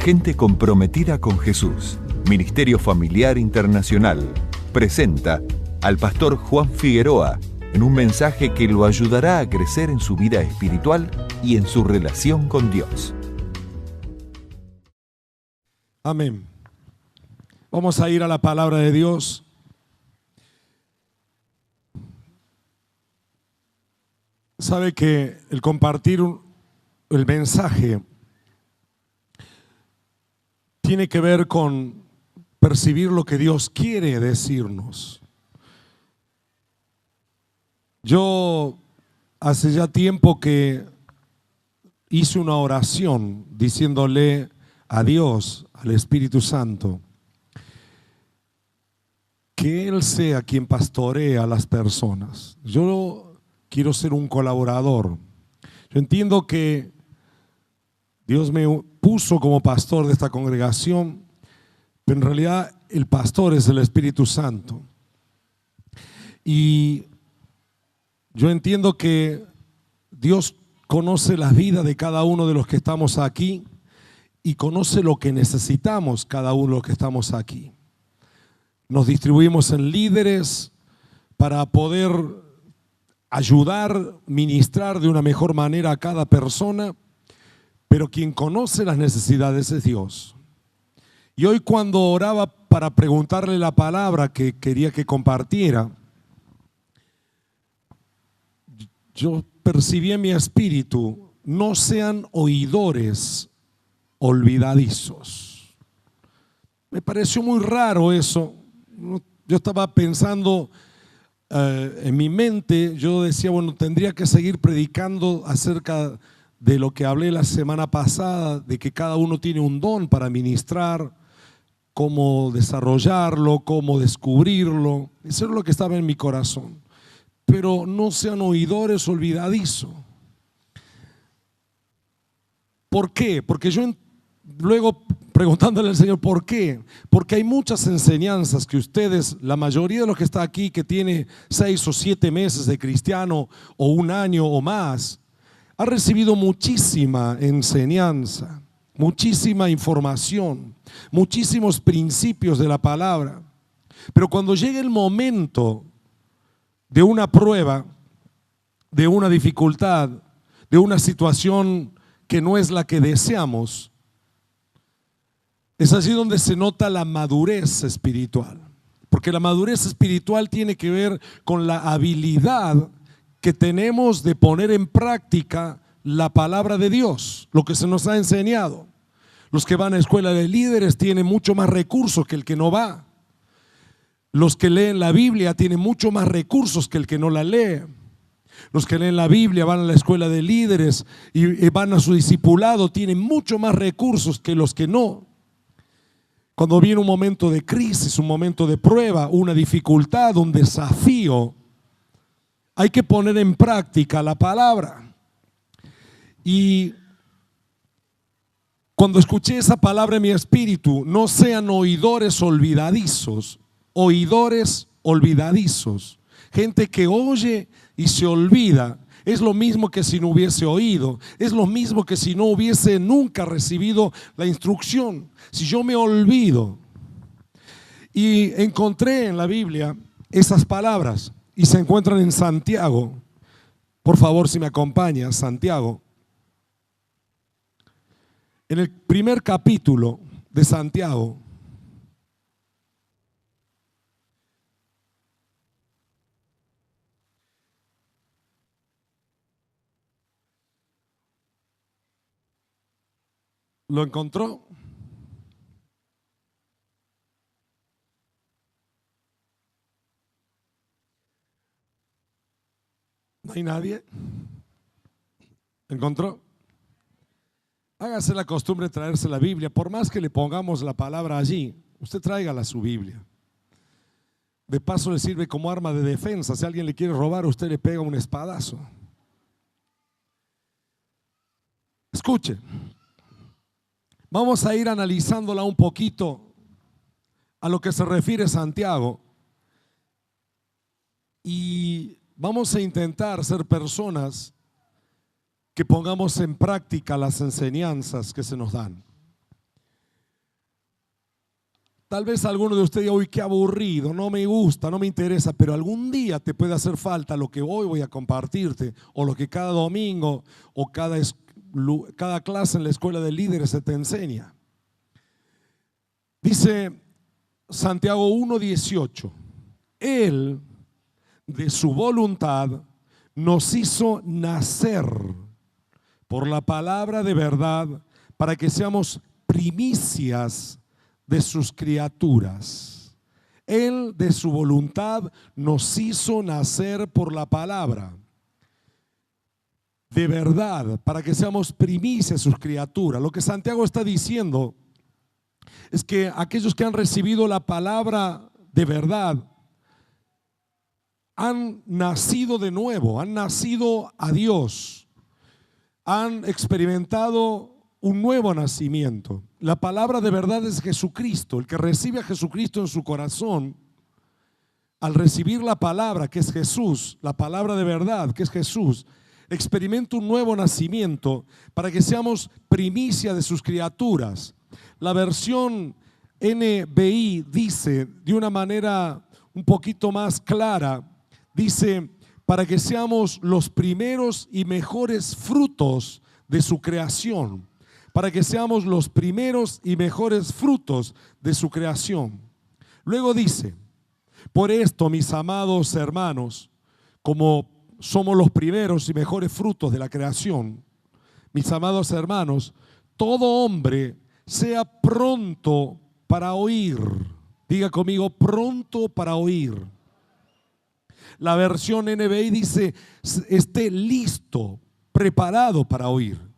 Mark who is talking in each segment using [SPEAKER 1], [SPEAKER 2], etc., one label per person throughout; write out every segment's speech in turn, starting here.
[SPEAKER 1] Gente comprometida con Jesús, Ministerio Familiar Internacional, presenta al pastor Juan Figueroa en un mensaje que lo ayudará a crecer en su vida espiritual y en su relación con Dios.
[SPEAKER 2] Amén. Vamos a ir a la palabra de Dios. Sabe que el compartir el mensaje tiene que ver con percibir lo que Dios quiere decirnos. Yo hace ya tiempo que hice una oración diciéndole a Dios, al Espíritu Santo, que Él sea quien pastoree a las personas. Yo quiero ser un colaborador. Yo entiendo que Dios me puso como pastor de esta congregación, pero en realidad el pastor es el Espíritu Santo. Y yo entiendo que Dios conoce la vida de cada uno de los que estamos aquí y conoce lo que necesitamos cada uno de los que estamos aquí. Nos distribuimos en líderes para poder ayudar, ministrar de una mejor manera a cada persona, pero quien conoce las necesidades es Dios. Y hoy, cuando oraba para preguntarle la palabra que quería que compartiera, yo percibí en mi espíritu: no sean oidores olvidadizos. Me pareció muy raro eso. Yo estaba pensando en mi mente, yo decía, bueno, tendría que seguir predicando acerca de lo que hablé la semana pasada, de que cada uno tiene un don para ministrar, cómo desarrollarlo, cómo descubrirlo. Eso es lo que estaba en mi corazón. Pero no sean oidores olvidadizos. ¿Por qué? Porque yo luego, preguntándole al Señor, ¿por qué? Porque hay muchas enseñanzas que ustedes, la mayoría de los que está aquí, que tiene 6 o 7 meses de cristiano o un año o más, ha recibido muchísima enseñanza, muchísima información, muchísimos principios de la palabra. Pero cuando llega el momento de una prueba, de una dificultad, de una situación que no es la que deseamos, es así donde se nota la madurez espiritual. Porque la madurez espiritual tiene que ver con la habilidad que tenemos de poner en práctica la palabra de Dios, lo que se nos ha enseñado. Los que van a escuela de líderes tienen mucho más recursos que el que no va. Los que leen la Biblia tienen mucho más recursos que el que no la lee. Los que leen la Biblia, van a la escuela de líderes y van a su discipulado, tienen mucho más recursos que los que no. Cuando viene un momento de crisis, un momento de prueba, una dificultad, un desafío, hay que poner en práctica la palabra. Y cuando escuché esa palabra en mi espíritu, no sean oidores olvidadizos, oidores olvidadizos. Gente que oye y se olvida. Es lo mismo que si no hubiese oído. Es lo mismo que si no hubiese nunca recibido la instrucción. Si yo me olvido. Y encontré en la Biblia esas palabras y se encuentran en Santiago. Por favor, si me acompaña, Santiago. En el primer capítulo de Santiago, ¿lo encontró? ¿No hay nadie? ¿Encontró? Hágase la costumbre de traerse la Biblia. Por más que le pongamos la palabra allí, usted tráigala a su Biblia. De paso le sirve como arma de defensa. Si alguien le quiere robar, usted le pega un espadazo. Escuche. Vamos a ir analizándola un poquito a lo que se refiere Santiago. Y vamos a intentar ser personas que pongamos en práctica las enseñanzas que se nos dan. Tal vez alguno de ustedes diga, uy, qué aburrido, no me gusta, no me interesa, pero algún día te puede hacer falta lo que hoy voy a compartirte, o lo que cada domingo o cada clase en la escuela de líderes se te enseña. Dice Santiago 1:18, Él de su voluntad nos hizo nacer por la palabra de verdad para que seamos primicias de sus criaturas. Él de su voluntad nos hizo nacer por la palabra de verdad para que seamos primicias de sus criaturas. Lo que Santiago está diciendo es que aquellos que han recibido la palabra de verdad han nacido de nuevo, han nacido a Dios, han experimentado un nuevo nacimiento. La palabra de verdad es Jesucristo. El que recibe a Jesucristo en su corazón, al recibir la palabra que es Jesús, la palabra de verdad que es Jesús, experimenta un nuevo nacimiento para que seamos primicia de sus criaturas. La versión NBI dice de una manera un poquito más clara, dice, para que seamos los primeros y mejores frutos de su creación. Para que seamos los primeros y mejores frutos de su creación. Luego dice, por esto, mis amados hermanos, como somos los primeros y mejores frutos de la creación, mis amados hermanos, todo hombre sea pronto para oír. Diga conmigo, pronto para oír. La versión NBI dice, esté listo, preparado para oír.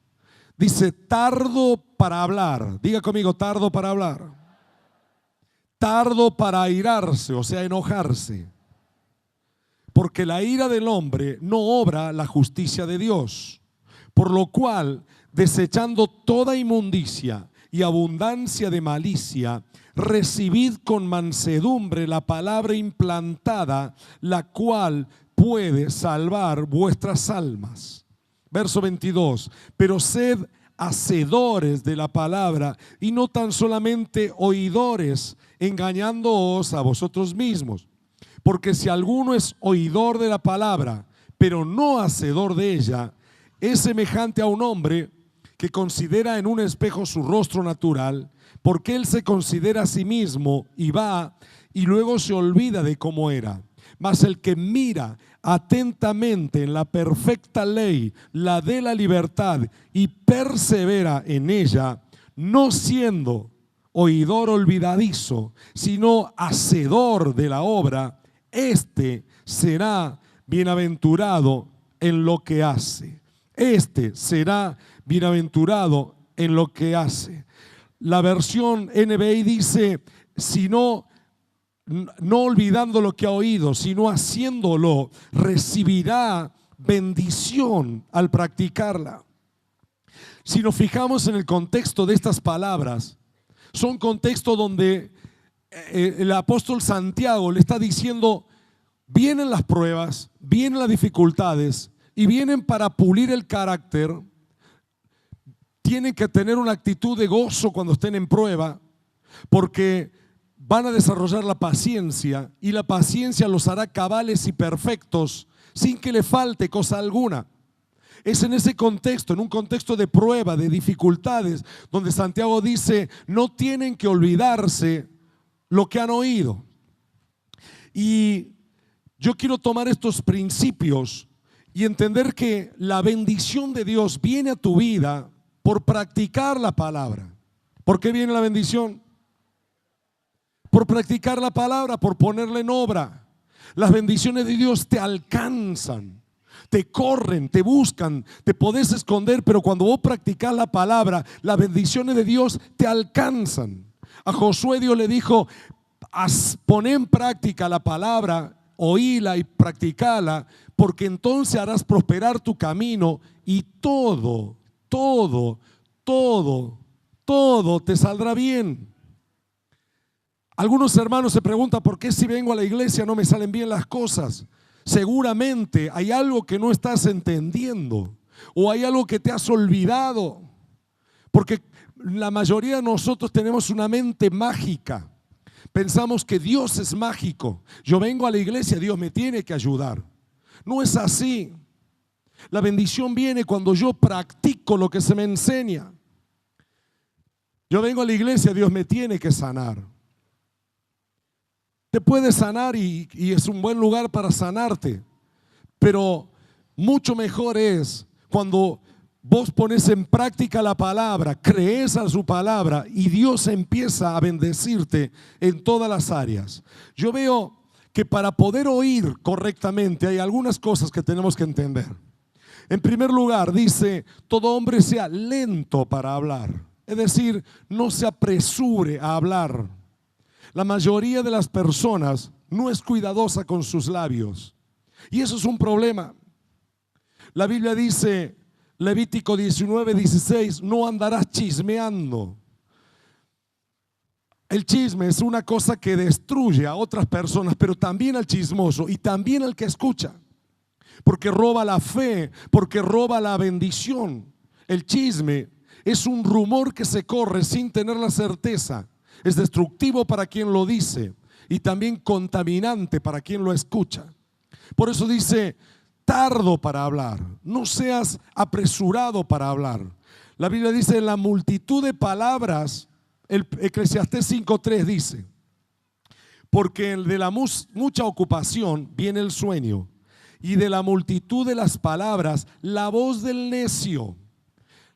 [SPEAKER 2] Dice, tardo para hablar. Diga conmigo, tardo para hablar. Tardo para airarse, o sea, enojarse. Porque la ira del hombre no obra la justicia de Dios. Por lo cual, desechando toda inmundicia y abundancia de malicia, recibid con mansedumbre la palabra implantada, la cual puede salvar vuestras almas. Verso 22, pero sed hacedores de la palabra y no tan solamente oidores, engañándoos a vosotros mismos. Porque si alguno es oidor de la palabra, pero no hacedor de ella, es semejante a un hombre que considera en un espejo su rostro natural, porque él se considera a sí mismo y va y luego se olvida de cómo era. Mas el que mira atentamente en la perfecta ley, la de la libertad, y persevera en ella, no siendo oidor olvidadizo, sino hacedor de la obra, este será bienaventurado en lo que hace. Este será bienaventurado en lo que hace. La versión NBI dice, sino no olvidando lo que ha oído, sino haciéndolo, recibirá bendición al practicarla. Si nos fijamos en el contexto de estas palabras, son contextos donde el apóstol Santiago le está diciendo, vienen las pruebas, vienen las dificultades y vienen para pulir el carácter. Tienen que tener una actitud de gozo cuando estén en prueba, porque van a desarrollar la paciencia y la paciencia los hará cabales y perfectos sin que le falte cosa alguna. Es en ese contexto, en un contexto de prueba, de dificultades, donde Santiago dice, no tienen que olvidarse lo que han oído. Y yo quiero tomar estos principios y entender que la bendición de Dios viene a tu vida por practicar la palabra. ¿Por qué viene la bendición? Por practicar la palabra, por ponerla en obra. Las bendiciones de Dios te alcanzan, te corren, te buscan, te podés esconder, pero cuando vos practicás la palabra, las bendiciones de Dios te alcanzan. A Josué Dios le dijo, poné en práctica la palabra, oíla y practicala, porque entonces harás prosperar tu camino y todo te saldrá bien. Algunos hermanos se preguntan, ¿por qué si vengo a la iglesia no me salen bien las cosas? Seguramente hay algo que no estás entendiendo o hay algo que te has olvidado, porque la mayoría de nosotros tenemos una mente mágica. Pensamos que Dios es mágico. Yo vengo a la iglesia, Dios me tiene que ayudar. No es así. La bendición viene cuando yo practico lo que se me enseña. Yo vengo a la iglesia, Dios me tiene que sanar. Te puede sanar y es un buen lugar para sanarte. Pero mucho mejor es cuando vos pones en práctica la palabra, crees a su palabra y Dios empieza a bendecirte en todas las áreas. Yo veo que para poder oír correctamente hay algunas cosas que tenemos que entender. En primer lugar, dice, todo hombre sea lento para hablar. Es decir, no se apresure a hablar. La mayoría de las personas no es cuidadosa con sus labios. Y eso es un problema. La Biblia dice, Levítico 19:16, no andarás chismeando. El chisme es una cosa que destruye a otras personas, pero también al chismoso y también al que escucha. Porque roba la fe, porque roba la bendición. El chisme es un rumor que se corre sin tener la certeza. Es destructivo para quien lo dice y también contaminante para quien lo escucha. Por eso dice, tardo para hablar, no seas apresurado para hablar. La Biblia dice, en la multitud de palabras, el Eclesiastés 5:3 dice, porque de la mucha ocupación viene el sueño, y de la multitud de las palabras, la voz del necio.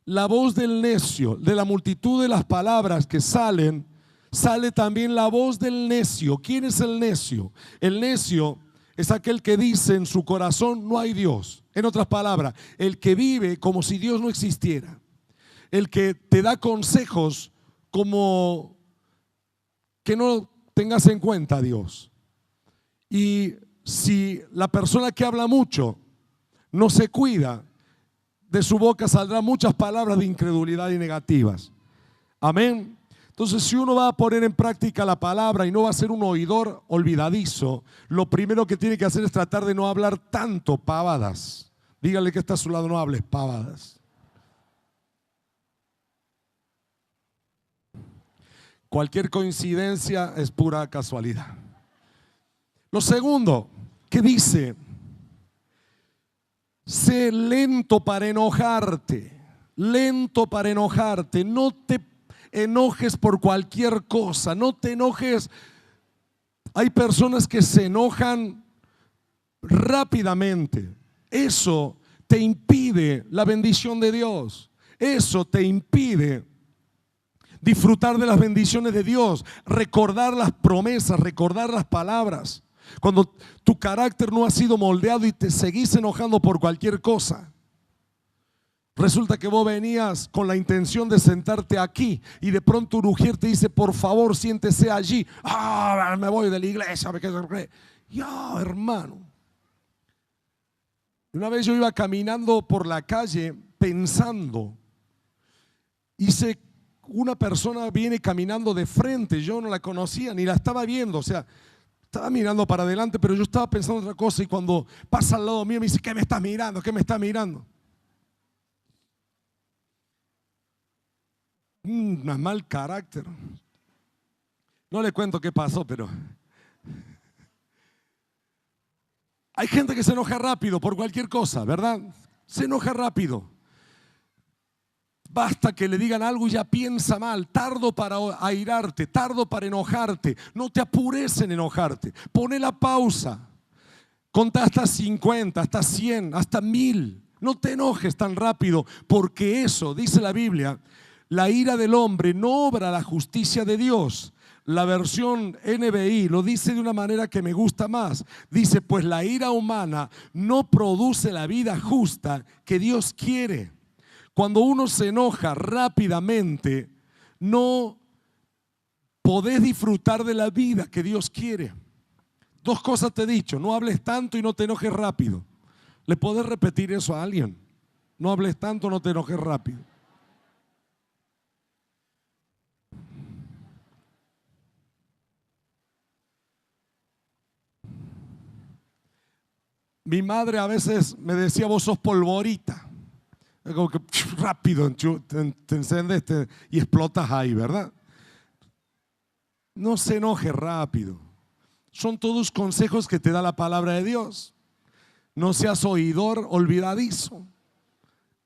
[SPEAKER 2] La voz del necio, de la multitud de las palabras que salen, sale también la voz del necio. ¿Quién es el necio? El necio es aquel que dice en su corazón no hay Dios. En otras palabras, el que vive como si Dios no existiera. El que te da consejos como que no tengas en cuenta a Dios. Y si la persona que habla mucho no se cuida, de su boca saldrán muchas palabras de incredulidad y negativas. Amén. Entonces, si uno va a poner en práctica la palabra y no va a ser un oidor olvidadizo, lo primero que tiene que hacer es tratar de no hablar tanto pavadas. Dígale que está a su lado, no hables pavadas. Cualquier coincidencia es pura casualidad. Lo segundo, ¿qué dice? Sé lento para enojarte, lento para enojarte. No te enojes por cualquier cosa, no te enojes. Hay personas que se enojan rápidamente. Eso te impide la bendición de Dios. Eso te impide disfrutar de las bendiciones de Dios, recordar las promesas, recordar las palabras. Cuando tu carácter no ha sido moldeado y te seguís enojando por cualquier cosa. Resulta que vos venías con la intención de sentarte aquí y de pronto un ujier te dice, por favor, siéntese allí. Me voy de la iglesia. Ya, hermano. Una vez yo iba caminando por la calle pensando, una persona viene caminando de frente, yo no la conocía ni la estaba viendo, o sea, estaba mirando para adelante, pero yo estaba pensando otra cosa y cuando pasa al lado mío me dice, ¿qué me estás mirando? ¿Qué me estás mirando? Un mal carácter. No le cuento qué pasó, pero hay gente que se enoja rápido por cualquier cosa, ¿verdad? Se enoja rápido. Basta que le digan algo y ya piensa mal. Tardo para airarte, tardo para enojarte. No te apures en enojarte. Pone la pausa. Contá hasta 50, hasta 100, hasta 1000. No te enojes tan rápido, porque eso, dice la Biblia, la ira del hombre no obra la justicia de Dios. La versión NBI lo dice de una manera que me gusta más. Dice, pues la ira humana no produce la vida justa que Dios quiere. Cuando uno se enoja rápidamente, no podés disfrutar de la vida que Dios quiere. Dos cosas te he dicho, no hables tanto y no te enojes rápido. ¿Le podés repetir eso a alguien? No hables tanto, no te enojes rápido. Mi madre a veces me decía, vos sos polvorita. Como que rápido te encendes y explotas ahí, ¿verdad? No se enoje rápido. Son todos consejos que te da la palabra de Dios. No seas oidor olvidadizo.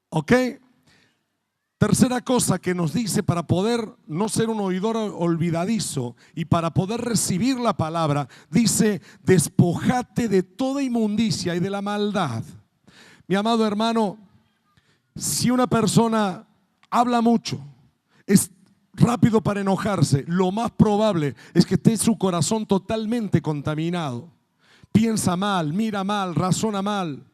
[SPEAKER 2] ¿Ok? Tercera cosa que nos dice para poder no ser un oidor olvidadizo y para poder recibir la palabra, dice: despojate de toda inmundicia y de la maldad. Mi amado hermano, si una persona habla mucho, es rápido para enojarse, lo más probable es que esté su corazón totalmente contaminado. Piensa mal, mira mal, razona mal.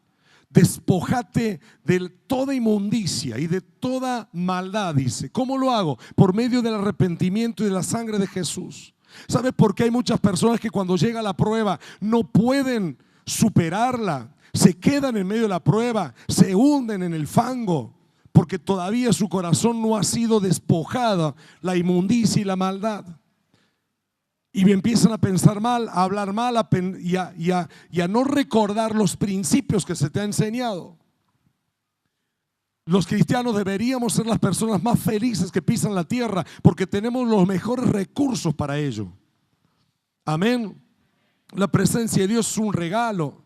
[SPEAKER 2] Despojate de toda inmundicia y de toda maldad, dice. ¿Cómo lo hago? Por medio del arrepentimiento y de la sangre de Jesús. ¿Sabe por qué hay muchas personas que cuando llega la prueba no pueden superarla? Se quedan en medio de la prueba, se hunden en el fango, porque todavía su corazón no ha sido despojado la inmundicia y la maldad. Y empiezan a pensar mal, a hablar mal y a no recordar los principios que se te ha enseñado. Los cristianos deberíamos ser las personas más felices que pisan la tierra porque tenemos los mejores recursos para ello. Amén. La presencia de Dios es un regalo,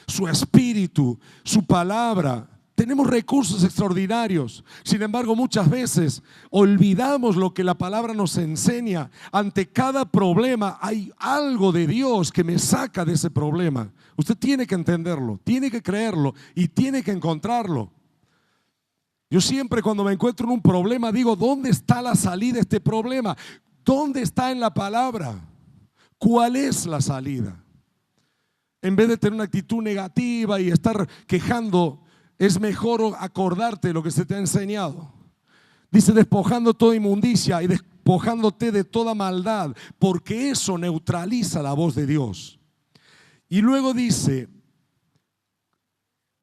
[SPEAKER 2] su espíritu, su palabra. Tenemos recursos extraordinarios. Sin embargo, muchas veces olvidamos lo que la palabra nos enseña. Ante cada problema hay algo de Dios que me saca de ese problema. Usted tiene que entenderlo, tiene que creerlo y tiene que encontrarlo. Yo siempre cuando me encuentro en un problema digo: ¿dónde está la salida de este problema? ¿Dónde está en la palabra? ¿Cuál es la salida? En vez de tener una actitud negativa y estar quejando, es mejor acordarte de lo que se te ha enseñado. Dice: despojando toda inmundicia y despojándote de toda maldad, porque eso neutraliza la voz de Dios. Y luego dice,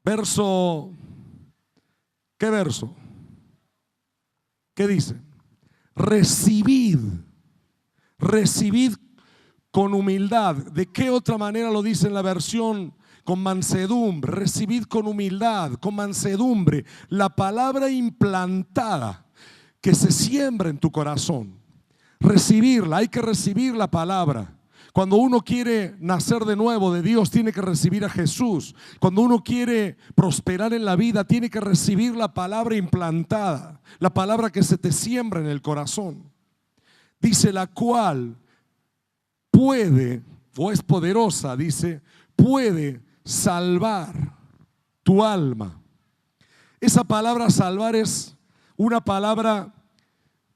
[SPEAKER 2] ¿qué verso? ¿Qué dice? Recibid con humildad. ¿De qué otra manera lo dice en la versión? Con mansedumbre. Recibid con humildad, con mansedumbre la palabra implantada que se siembra en tu corazón. Recibirla, hay que recibir la palabra. Cuando uno quiere nacer de nuevo de Dios, tiene que recibir a Jesús. Cuando uno quiere prosperar en la vida, tiene que recibir la palabra implantada, la palabra que se te siembra en el corazón. Dice: la cual puede, o es poderosa, dice, puede salvar tu alma. Esa palabra salvar es una palabra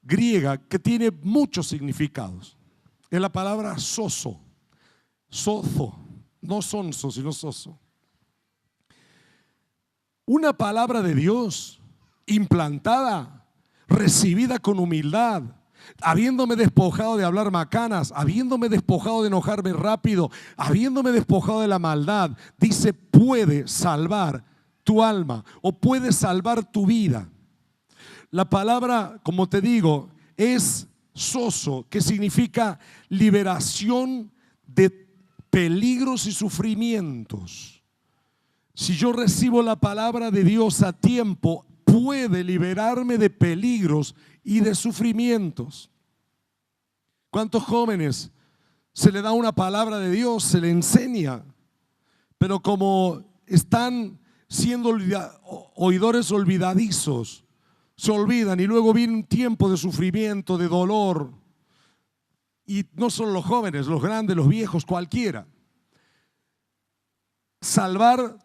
[SPEAKER 2] griega que tiene muchos significados. Es la palabra sozo, no sonso, sino sozo. Una palabra de Dios implantada, recibida con humildad, habiéndome despojado de hablar macanas, habiéndome despojado de enojarme rápido, habiéndome despojado de la maldad, dice: puede salvar tu alma o puede salvar tu vida. La palabra, como te digo, es sozo, que significa liberación de peligros y sufrimientos. Si yo recibo la palabra de Dios a tiempo, puede liberarme de peligros y de sufrimientos. ¿Cuántos jóvenes se le da una palabra de Dios, se le enseña, pero como están siendo oidores olvidadizos, se olvidan y luego viene un tiempo de sufrimiento, de dolor? Y no solo los jóvenes, los grandes, los viejos, cualquiera. Salvar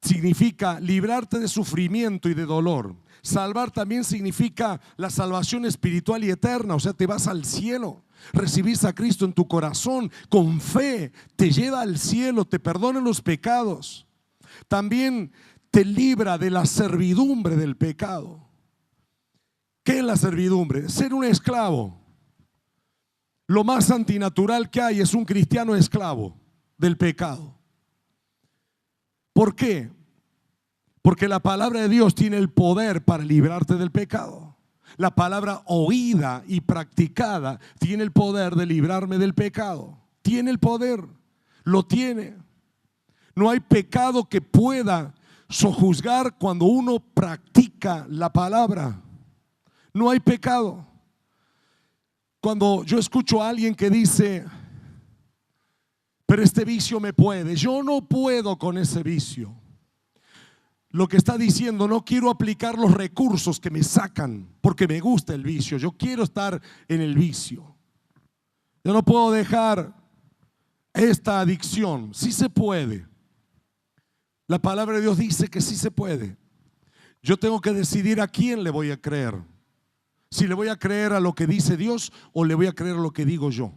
[SPEAKER 2] significa librarte de sufrimiento y de dolor. Salvar también significa la salvación espiritual y eterna, o sea, te vas al cielo. Recibís a Cristo en tu corazón con fe, te lleva al cielo, te perdona los pecados. También te libra de la servidumbre del pecado. ¿Qué es la servidumbre? Ser un esclavo. Lo más antinatural que hay es un cristiano esclavo del pecado. ¿Por qué? Porque la palabra de Dios tiene el poder para librarte del pecado. La palabra oída y practicada tiene el poder de librarme del pecado. Tiene el poder, lo tiene. No hay pecado que pueda sojuzgar cuando uno practica la palabra. No hay pecado. Cuando yo escucho a alguien que dice, pero este vicio me puede, yo no puedo con ese vicio. Lo que está diciendo, no quiero aplicar los recursos que me sacan porque me gusta el vicio. Yo quiero estar en el vicio. Yo no puedo dejar esta adicción. Sí se puede. La palabra de Dios dice que sí se puede. Yo tengo que decidir a quién le voy a creer. Si le voy a creer a lo que dice Dios o le voy a creer a lo que digo yo.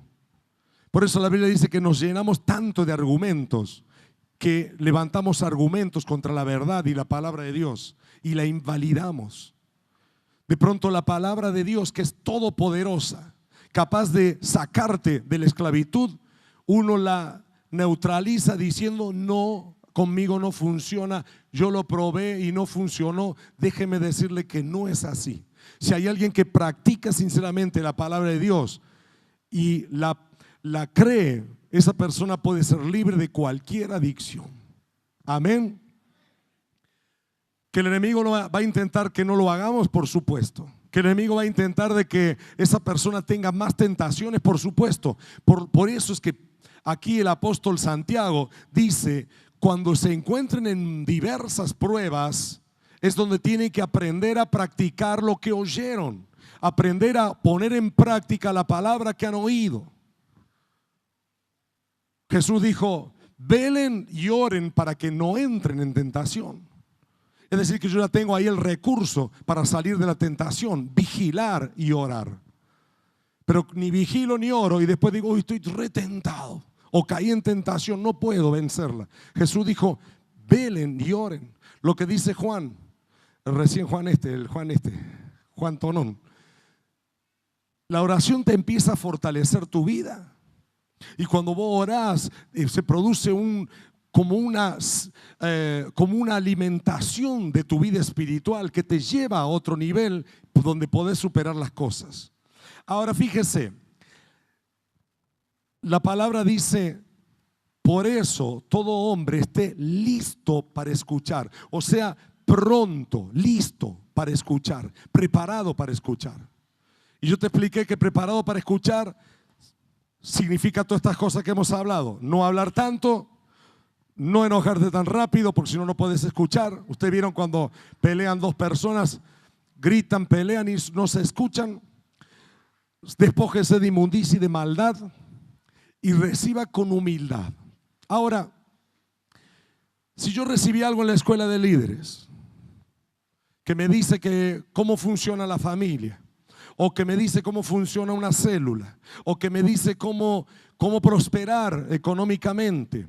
[SPEAKER 2] Por eso la Biblia dice que nos llenamos tanto de argumentos que levantamos argumentos contra la verdad y la palabra de Dios y la invalidamos. De pronto la palabra de Dios, que es todopoderosa, capaz de sacarte de la esclavitud, uno la neutraliza diciendo: no, conmigo no funciona, yo lo probé y no funcionó. Déjeme decirle que no es así. Si hay alguien que practica sinceramente la palabra de Dios y la cree, esa persona puede ser libre de cualquier adicción. Amén. Que el enemigo va a intentar que no lo hagamos, por supuesto. Que el enemigo va a intentar de que esa persona tenga más tentaciones, por supuesto. Por eso es que aquí el apóstol Santiago dice: cuando se encuentren en diversas pruebas, es donde tienen que aprender a practicar lo que oyeron, aprender a poner en práctica la palabra que han oído. Jesús dijo: velen y oren para que no entren en tentación. Es decir, que yo ya tengo ahí el recurso para salir de la tentación: vigilar y orar. Pero ni vigilo ni oro y después digo: uy, estoy retentado o caí en tentación, no puedo vencerla. Jesús dijo: velen y oren. Lo que dice Juan, recién Juan Tonón. La oración te empieza a fortalecer tu vida. Y cuando vos orás, se produce como una alimentación de tu vida espiritual que te lleva a otro nivel donde podés superar las cosas. Ahora fíjese, la palabra dice: por eso todo hombre esté listo para escuchar. O sea, pronto, listo para escuchar, preparado para escuchar. Y yo te expliqué que preparado para escuchar significa todas estas cosas que hemos hablado: no hablar tanto, no enojarte tan rápido, porque si no, no puedes escuchar. Ustedes vieron cuando pelean dos personas, gritan, pelean y no se escuchan. Despójese de inmundicia y de maldad y reciba con humildad. Ahora, si yo recibí algo en la escuela de líderes que me dice que cómo funciona la familia, o que me dice cómo funciona una célula, o que me dice cómo prosperar económicamente,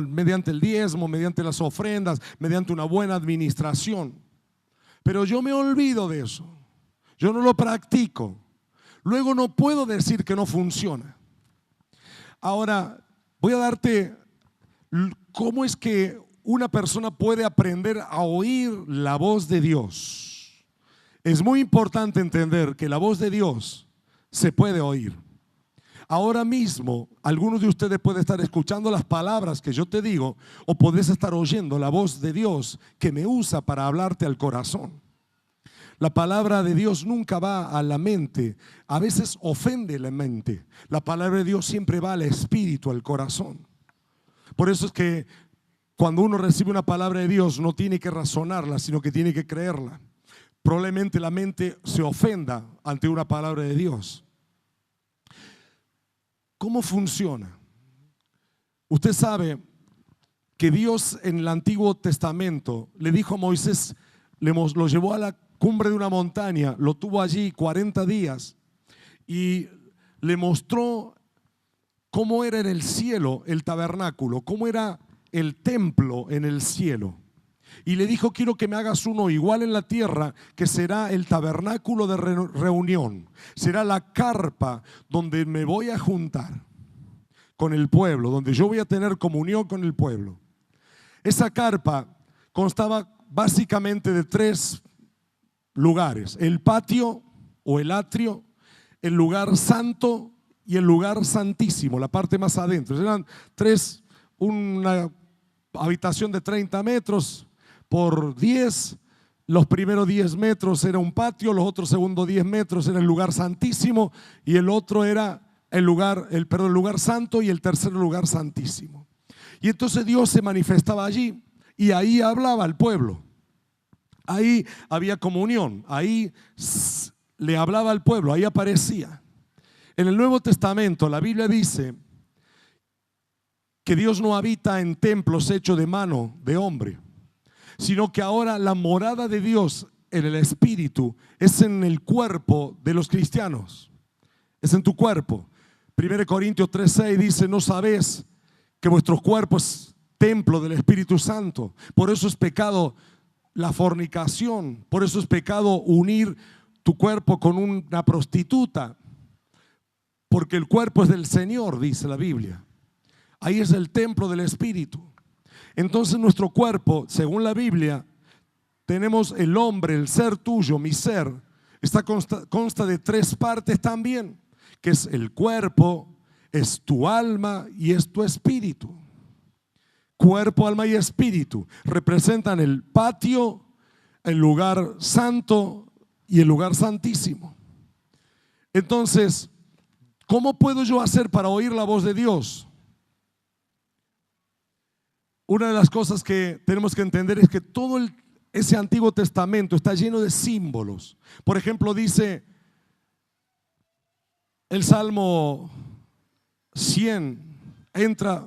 [SPEAKER 2] mediante el diezmo, mediante las ofrendas, mediante una buena administración, pero yo me olvido de eso, yo no lo practico, luego no puedo decir que no funciona. Ahora voy a darte cómo es que una persona puede aprender a oír la voz de Dios. Es muy importante entender que la voz de Dios se puede oír. Ahora mismo, algunos de ustedes pueden estar escuchando las palabras que yo te digo, o podés estar oyendo la voz de Dios que me usa para hablarte al corazón. La palabra de Dios nunca va a la mente, a veces ofende la mente. La palabra de Dios siempre va al espíritu, al corazón. Por eso es que cuando uno recibe una palabra de Dios, no tiene que razonarla, sino que tiene que creerla. Probablemente la mente se ofenda ante una palabra de Dios. ¿Cómo funciona? Usted sabe que Dios en el Antiguo Testamento le dijo a Moisés, lo llevó a la cumbre de una montaña, lo tuvo allí 40 días y le mostró cómo era en el cielo el tabernáculo, cómo era el templo en el cielo. Y le dijo: quiero que me hagas uno igual en la tierra, que será el tabernáculo de reunión. Será la carpa donde me voy a juntar con el pueblo, donde yo voy a tener comunión con el pueblo. Esa carpa constaba básicamente de 3 lugares: el patio o el atrio, el lugar santo y el lugar santísimo, la parte más adentro. Eran 3, una habitación de 30 metros por 10, los primeros 10 metros era un patio, los otros segundos 10 metros era el lugar santísimo y el otro era el lugar santo y el tercer lugar santísimo. Y entonces Dios se manifestaba allí y ahí hablaba al pueblo. Ahí había comunión, ahí le hablaba al pueblo, ahí aparecía. En el Nuevo Testamento la Biblia dice que Dios no habita en templos hechos de mano de hombre, sino que ahora la morada de Dios en el Espíritu es en el cuerpo de los cristianos, es en tu cuerpo. 1 Corintios 3:6 dice: ¿no sabés que vuestro cuerpo es templo del Espíritu Santo? Por eso es pecado la fornicación, por eso es pecado unir tu cuerpo con una prostituta, porque el cuerpo es del Señor, dice la Biblia. Ahí es el templo del Espíritu. Entonces nuestro cuerpo, según la Biblia, tenemos el hombre, el ser tuyo, mi ser, consta de 3 partes también, que es el cuerpo, es tu alma y es tu espíritu. Cuerpo, alma y espíritu representan el patio, el lugar santo y el lugar santísimo. Entonces, ¿cómo puedo yo hacer para oír la voz de Dios? Una de las cosas que tenemos que entender es que todo ese Antiguo Testamento está lleno de símbolos. Por ejemplo, dice el Salmo 100,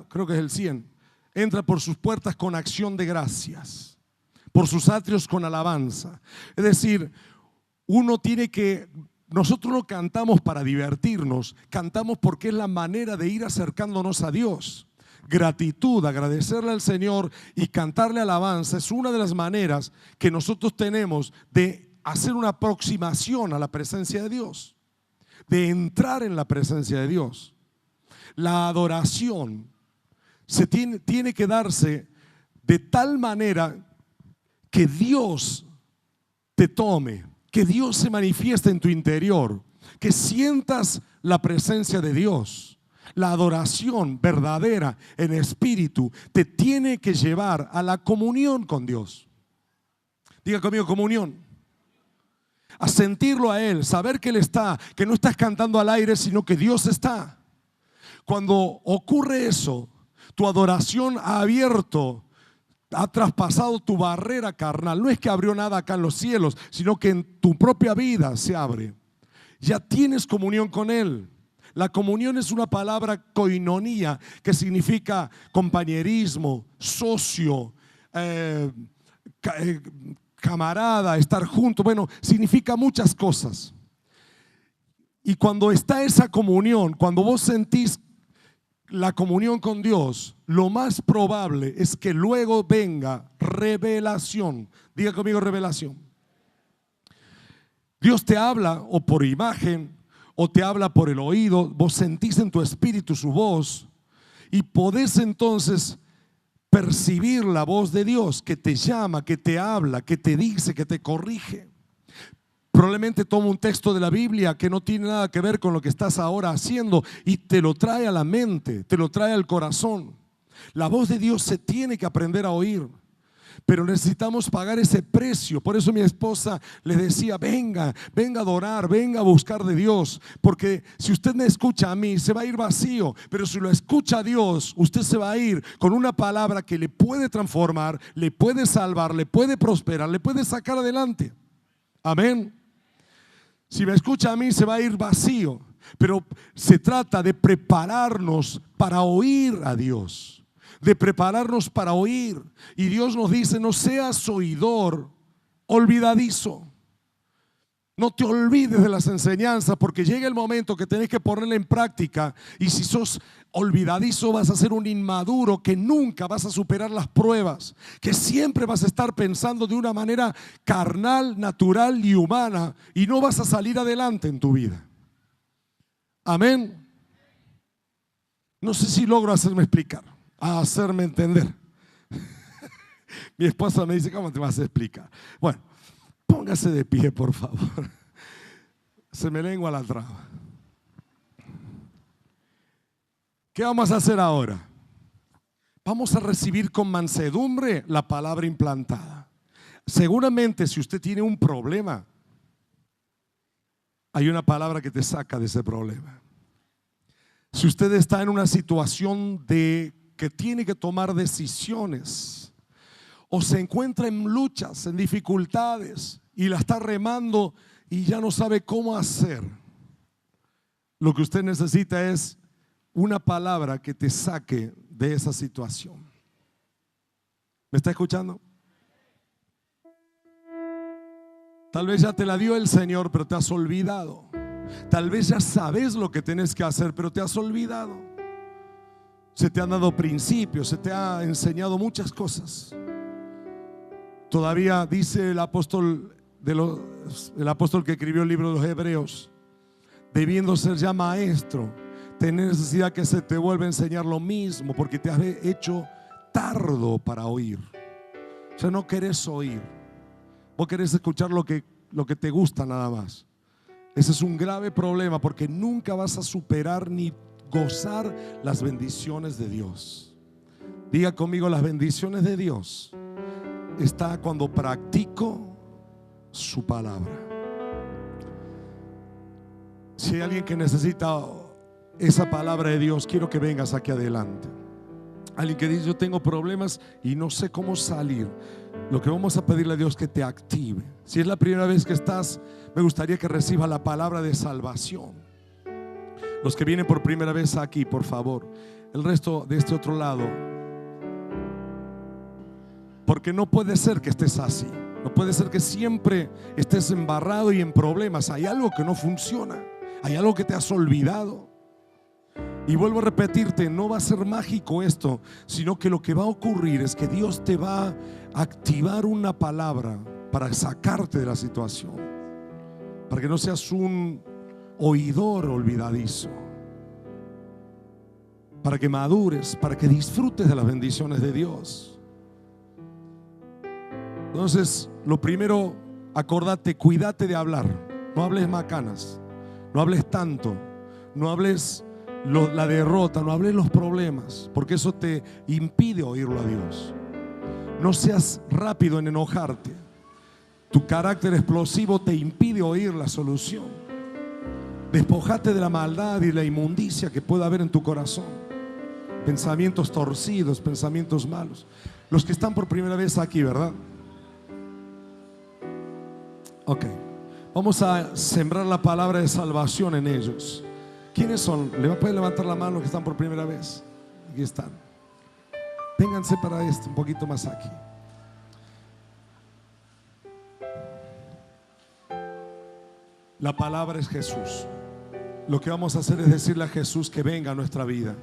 [SPEAKER 2] creo que es el 100, entra por sus puertas con acción de gracias, por sus atrios con alabanza. Es decir, nosotros no cantamos para divertirnos, cantamos porque es la manera de ir acercándonos a Dios. Gratitud, agradecerle al Señor y cantarle alabanza es una de las maneras que nosotros tenemos de hacer una aproximación a la presencia de Dios, de entrar en la presencia de Dios. La adoración tiene que darse de tal manera que Dios te tome, que Dios se manifieste en tu interior, que sientas la presencia de Dios. La adoración verdadera en espíritu te tiene que llevar a la comunión con Dios. Diga conmigo: comunión. A sentirlo a Él, saber que Él está, que no estás cantando al aire, sino que Dios está. Cuando ocurre eso, tu adoración ha traspasado tu barrera carnal. No es que abrió nada acá en los cielos, sino que en tu propia vida se abre. Ya tienes comunión con Él. La comunión es una palabra koinonía, que significa compañerismo, socio, camarada, estar junto. Bueno, significa muchas cosas. Y cuando está esa comunión, cuando vos sentís la comunión con Dios, lo más probable es que luego venga revelación. Diga conmigo: revelación. Dios te habla o por imagen o te habla por el oído. Vos sentís en tu espíritu su voz y podés entonces percibir la voz de Dios que te llama, que te habla, que te dice, que te corrige. Probablemente toma un texto de la Biblia que no tiene nada que ver con lo que estás ahora haciendo y te lo trae a la mente, te lo trae al corazón. La voz de Dios se tiene que aprender a oír, pero necesitamos pagar ese precio. Por eso mi esposa le decía: venga a adorar, venga a buscar de Dios, porque si usted me escucha a mí se va a ir vacío, pero si lo escucha a Dios, usted se va a ir con una palabra que le puede transformar, le puede salvar, le puede prosperar, le puede sacar adelante. Amén. Si me escucha a mí se va a ir vacío, pero se trata de prepararnos para oír a Dios, de prepararnos para oír. Y Dios nos dice: no seas oidor olvidadizo. No te olvides de las enseñanzas, porque llega el momento que tenés que ponerla en práctica. Y si sos olvidadizo, vas a ser un inmaduro que nunca vas a superar las pruebas, que siempre vas a estar pensando de una manera carnal, natural y humana, y no vas a salir adelante en tu vida. Amén. No sé si logro hacerme entender. Mi esposa me dice: ¿cómo te vas a explicar? Bueno, póngase de pie, por favor. Se me lengua la traba. ¿Qué vamos a hacer ahora? Vamos a recibir con mansedumbre la palabra implantada. Seguramente si usted tiene un problema, hay una palabra que te saca de ese problema. Si usted está en una situación de que tiene que tomar decisiones, o se encuentra en luchas, en dificultades, y la está remando y ya no sabe cómo hacer, lo que usted necesita es una palabra que te saque de esa situación. ¿Me está escuchando? Tal vez ya te la dio el Señor, pero te has olvidado. Tal vez ya sabes lo que tienes que hacer, pero te has olvidado. Se te han dado principios, se te ha enseñado muchas cosas. Todavía dice el apóstol que escribió el libro de los Hebreos, debiendo ser ya maestro, tener necesidad que se te vuelva a enseñar lo mismo, porque te has hecho tardo para oír. O sea, no querés oír. Vos querés escuchar lo que te gusta nada más. Ese es un grave problema, porque nunca vas a superar ni gozar las bendiciones de Dios. Diga conmigo: las bendiciones de Dios está cuando practico su palabra. Si hay alguien que necesita esa palabra de Dios, quiero que vengas aquí adelante. Alguien que dice: yo tengo problemas y no sé cómo salir. Lo que vamos a pedirle a Dios es que te active. Si es la primera vez que estás, me gustaría que recibas la palabra de salvación. Los que vienen por primera vez aquí, por favor. El resto de este otro lado, porque no puede ser que estés así. No puede ser que siempre estés embarrado y en problemas. Hay algo que no funciona. Hay algo que te has olvidado. Y vuelvo a repetirte, no va a ser mágico esto, sino que lo que va a ocurrir es que Dios te va a activar una palabra para sacarte de la situación, para que no seas un oidor olvidadizo, para que madures, para que disfrutes de las bendiciones de Dios. Entonces, lo primero, acordate, cuídate de hablar. No hables macanas, no hables tanto, no hables la derrota, no hables los problemas, porque eso te impide oírlo a Dios. No seas rápido en enojarte. Tu carácter explosivo te impide oír la solución. Despojate de la maldad y la inmundicia que pueda haber en tu corazón. Pensamientos torcidos, pensamientos malos. Los que están por primera vez aquí, ¿verdad? Ok, vamos a sembrar la palabra de salvación en ellos. ¿Quiénes son? ¿Le va a poder levantar la mano los que están por primera vez? Aquí están. Vénganse para un poquito más aquí. La palabra es Jesús. Lo que vamos a hacer es decirle a Jesús que venga a nuestra vida.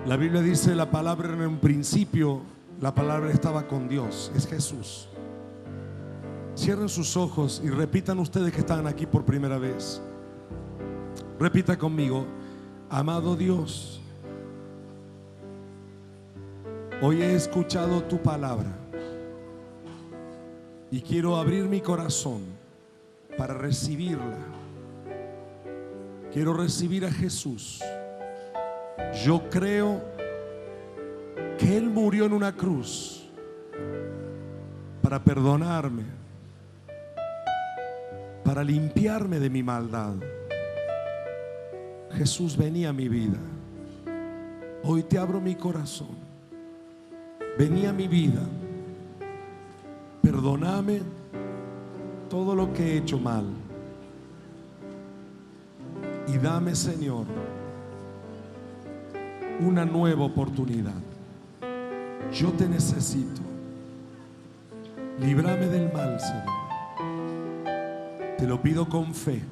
[SPEAKER 2] La Biblia dice: la palabra en un principio, la palabra estaba con Dios. Es Jesús. Cierren sus ojos y repitan ustedes que están aquí por primera vez. Repita conmigo: amado Dios, hoy he escuchado tu palabra y quiero abrir mi corazón para recibirla. Quiero recibir a Jesús. Yo creo que Él murió en una cruz para perdonarme, para limpiarme de mi maldad. Jesús, vení a mi vida. Hoy te abro mi corazón. Vení a mi vida. Perdóname todo lo que he hecho mal. Y dame, Señor, una nueva oportunidad. Yo te necesito. Líbrame del mal, Señor. Te lo pido con fe.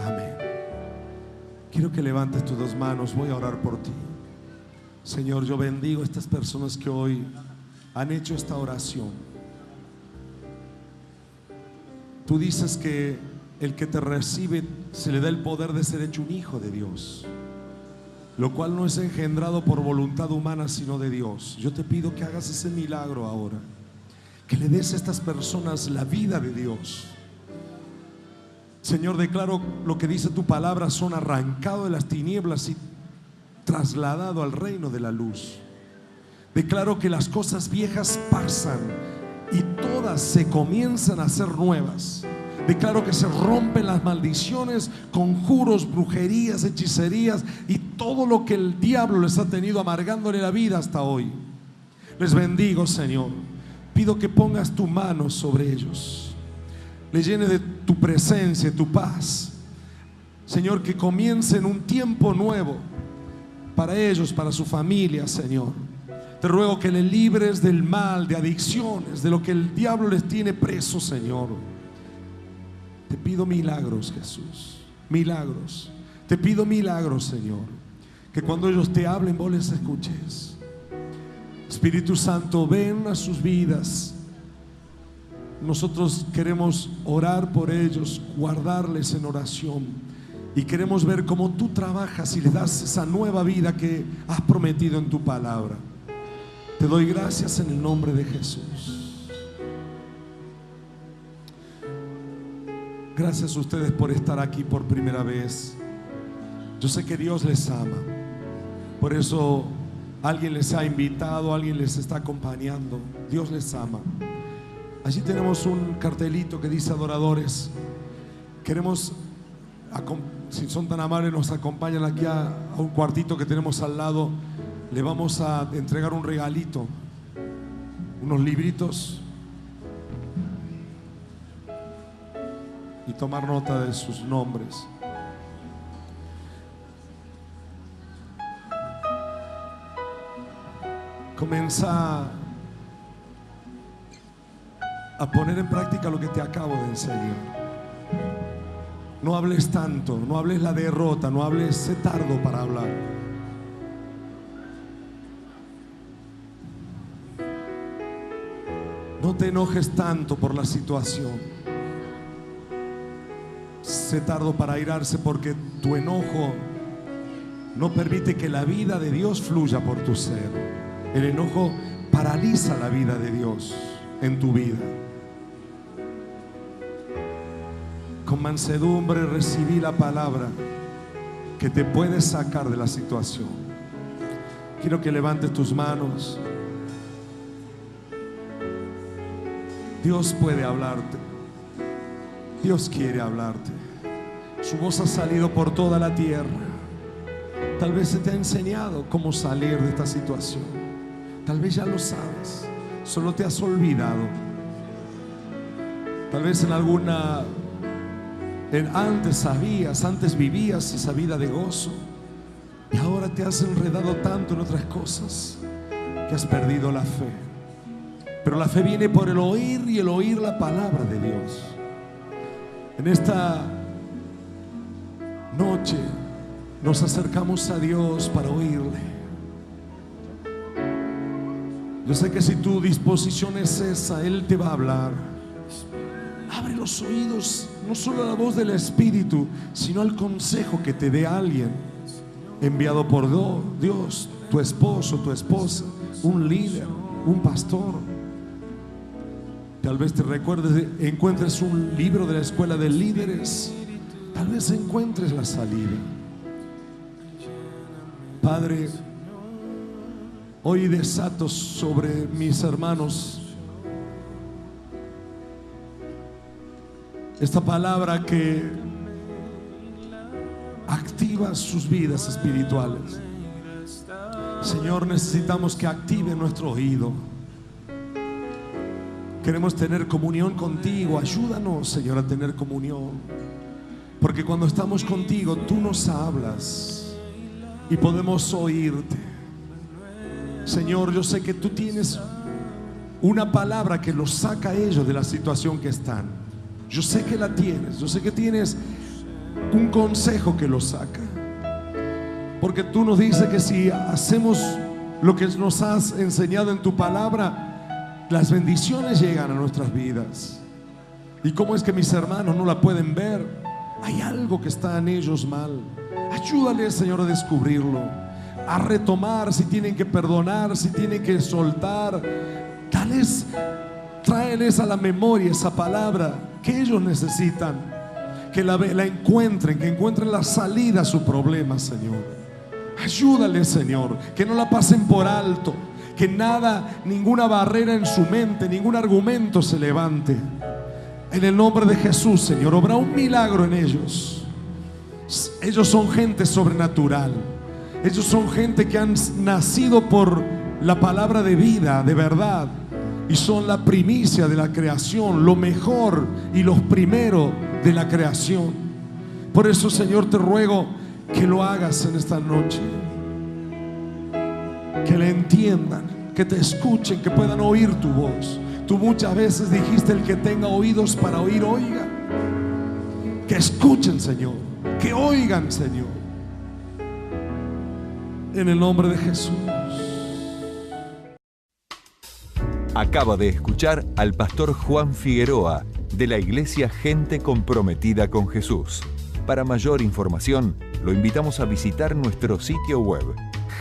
[SPEAKER 2] Amén. Quiero que levantes tus dos manos. Voy a orar por ti. Señor, yo bendigo a estas personas que hoy han hecho esta oración. Tú dices que el que te recibe se le da el poder de ser hecho un hijo de Dios, lo cual no es engendrado por voluntad humana, sino de Dios. Yo te pido que hagas ese milagro ahora, que le des a estas personas la vida de Dios. Señor, declaro lo que dice tu palabra: son arrancados de las tinieblas y trasladado al reino de la luz. Declaro que las cosas viejas pasan y todas se comienzan a hacer nuevas. Declaro que se rompen las maldiciones, conjuros, brujerías, hechicerías y todo lo que el diablo les ha tenido amargándole la vida hasta hoy. Les bendigo, Señor. Pido que pongas tu mano sobre ellos, le llenes de tu presencia, tu paz. Señor, que comiencen un tiempo nuevo para ellos, para su familia, Señor. Te ruego que le libres del mal, de adicciones, de lo que el diablo les tiene preso, Señor. Te pido milagros, Jesús, milagros. Te pido milagros, Señor, que cuando ellos te hablen vos les escuches. Espíritu Santo, ven a sus vidas. Nosotros queremos orar por ellos, guardarles en oración, y queremos ver cómo tú trabajas y les das esa nueva vida que has prometido en tu palabra. Te doy gracias en el nombre de Jesús. Gracias a ustedes por estar aquí por primera vez. Yo sé que Dios les ama. Por eso alguien les ha invitado, alguien les está acompañando. Dios les ama. Allí tenemos un cartelito que dice adoradores. Queremos, si son tan amables, nos acompañan aquí a un cuartito que tenemos al lado. Le vamos a entregar un regalito, unos libritos, y tomar nota de sus nombres. Comienza a poner en práctica lo que te acabo de enseñar. No hables tanto, no hables la derrota, no hables, sé tardo para hablar. No te enojes tanto por la situación. Sé tardo para airarse, porque tu enojo no permite que la vida de Dios fluya por tu ser. El enojo paraliza la vida de Dios en tu vida. Con mansedumbre recibí la palabra que te puede sacar de la situación. Quiero que levantes tus manos. Dios puede hablarte. Dios quiere hablarte. Su voz ha salido por toda la tierra. Tal vez se te ha enseñado cómo salir de esta situación. Tal vez ya lo sabes, solo te has olvidado. Tal vez antes vivías esa vida de gozo, y ahora te has enredado tanto en otras cosas que has perdido la fe. Pero la fe viene por el oír, y el oír la palabra de Dios. En esta noche nos acercamos a Dios para oírle. Yo sé que si tu disposición es esa, Él te va a hablar. Abre los oídos, no solo a la voz del Espíritu, sino al consejo que te dé alguien enviado por Dios, tu esposo, tu esposa, un líder, un pastor. Tal vez te recuerdes, encuentres un libro de la escuela de líderes. Tal vez encuentres la salida. Padre, hoy desato sobre mis hermanos esta palabra que activa sus vidas espirituales. Señor, necesitamos que active nuestro oído. Queremos tener comunión contigo. Ayúdanos, Señor, a tener comunión, porque cuando estamos contigo tú nos hablas y podemos oírte. Señor, yo sé que tú tienes una palabra que los saca a ellos de la situación que están. Yo sé que la tienes. Yo sé que tienes un consejo que los saca, porque tú nos dices que si hacemos lo que nos has enseñado en tu palabra, las bendiciones llegan a nuestras vidas. ¿Y cómo es que mis hermanos no la pueden ver? Hay algo que está en ellos mal. Ayúdales, Señor, a descubrirlo, a retomar, si tienen que perdonar, si tienen que soltar. Tráeles a la memoria esa palabra que ellos necesitan, que la encuentren, que encuentren la salida a su problema, Señor. Ayúdales, Señor, que no la pasen por alto, Que nada, ninguna barrera en su mente, ningún argumento se levante. En el nombre de Jesús, Señor, obra un milagro en ellos. Ellos son gente sobrenatural. Ellos son gente que han nacido por la palabra de vida, de verdad. Y son la primicia de la creación, lo mejor y los primeros de la creación. Por eso, Señor, te ruego que lo hagas en esta noche. Que le entiendan, que te escuchen, que puedan oír tu voz. Tú muchas veces dijiste: el que tenga oídos para oír, oiga. Que escuchen, Señor, que oigan, Señor, en el nombre de Jesús.
[SPEAKER 1] Acaba de escuchar al pastor Juan Figueroa de la Iglesia Gente Comprometida con Jesús. Para mayor información, lo invitamos a visitar nuestro sitio web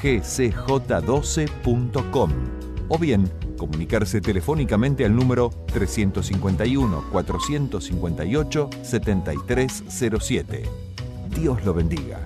[SPEAKER 1] gcj12.com o bien comunicarse telefónicamente al número 351-458-7307. Dios lo bendiga.